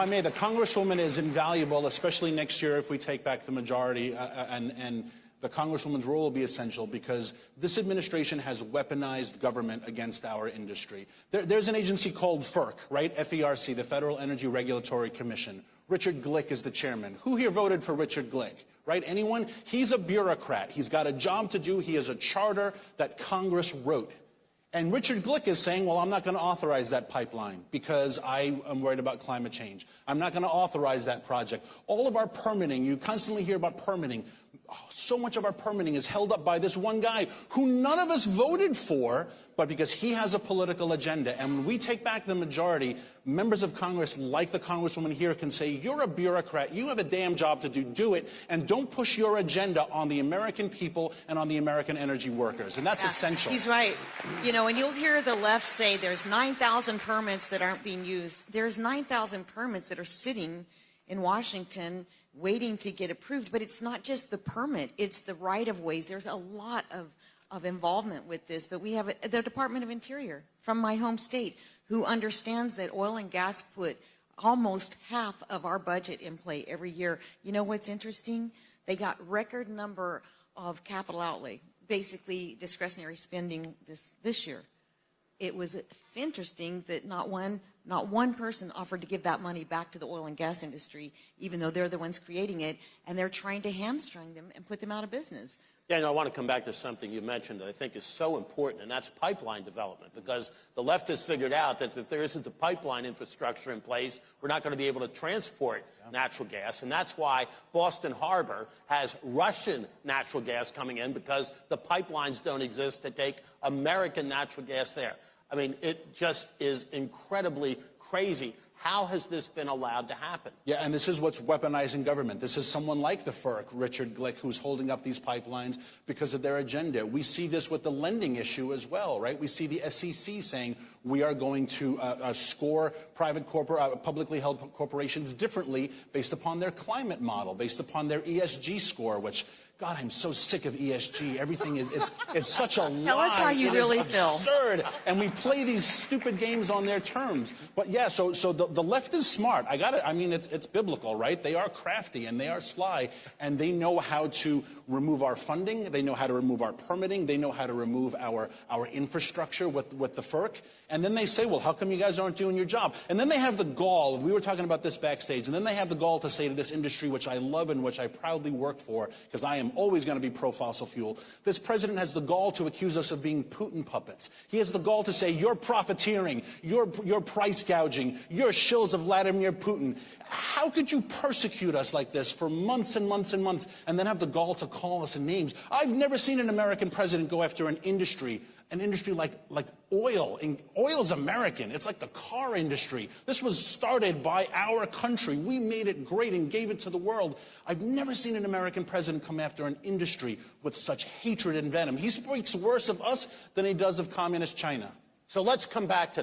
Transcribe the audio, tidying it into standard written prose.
I may, the Congresswoman is invaluable, especially next year if we take back the majority, and the Congresswoman's role will be essential because this administration has weaponized government against our industry. There's an agency called FERC, right? FERC, the Federal Energy Regulatory Commission. Richard Glick is the chairman. Who here voted for Richard Glick? Right? Anyone? He's a bureaucrat. He's got a job to do. He has a charter that Congress wrote. And Richard Glick is saying, well, I'm not going to authorize that pipeline because I am worried about climate change. I'm not going to authorize that project. All of our permitting, you constantly hear about permitting. Oh, so much of our permitting is held up by this one guy who none of us voted for, but because he has a political agenda. And when we take back the majority, members of Congress, like the Congresswoman here, can say, you're a bureaucrat, you have a damn job to do it, and don't push your agenda on the American people and on the American energy workers. And that's essential. He's right. You know, and you'll hear the left say there's 9,000 permits that aren't being used. There's 9,000 permits that are sitting in Washington waiting to get approved. But it's not just the permit, it's the right-of-ways. There's a lot of involvement with this. But we have the Department of Interior from my home state who understands that oil and gas put almost half of our budget in play every year. You know what's interesting? They got record number of capital outlay, basically discretionary spending this year. It was interesting that not one person offered to give that money back to the oil and gas industry, even though they're the ones creating it, and they're trying to hamstring them and put them out of business. Yeah, and I want to come back to something you mentioned that I think is so important, and that's pipeline development, because the left has figured out that if there isn't the pipeline infrastructure in place, we're not going to be able to transport natural gas, and that's why Boston Harbor has Russian natural gas coming in, because the pipelines don't exist to take American natural gas there. I mean, it just is incredibly crazy. How has this been allowed to happen? Yeah, and this is what's weaponizing government. This is someone like the FERC, Richard Glick, who's holding up these pipelines because of their agenda. We see this with the lending issue as well, right? We see the SEC saying we are going to score publicly held corporations differently based upon their climate model, based upon their ESG score, which, God, I'm so sick of ESG. Everything is, it's such a lie. Tell us how you really feel. Absurd. And we play these stupid games on their terms. But yeah, so the left is smart. I mean, it's biblical, right? They are crafty and they are sly, and they know how to remove our funding. They know how to remove our permitting. They know how to remove our infrastructure with the FERC. And then they say, well, how come you guys aren't doing your job? And then they have the gall, we were talking about this backstage, and then they have the gall to say to this industry, which I love and which I proudly work for, because I am always going to be pro-fossil fuel. This president has the gall to accuse us of being Putin puppets. He has the gall to say, you're profiteering, you're price gouging, you're shills of Vladimir Putin. How could you persecute us like this for months and months and months, and then have the gall to call us names? I've never seen an American president go after an industry like oil. Oil's American. It's like the car industry. This was started by our country. We made it great and gave it to the world. I've never seen an American president come after an industry with such hatred and venom. He speaks worse of us than he does of communist China. So let's come back to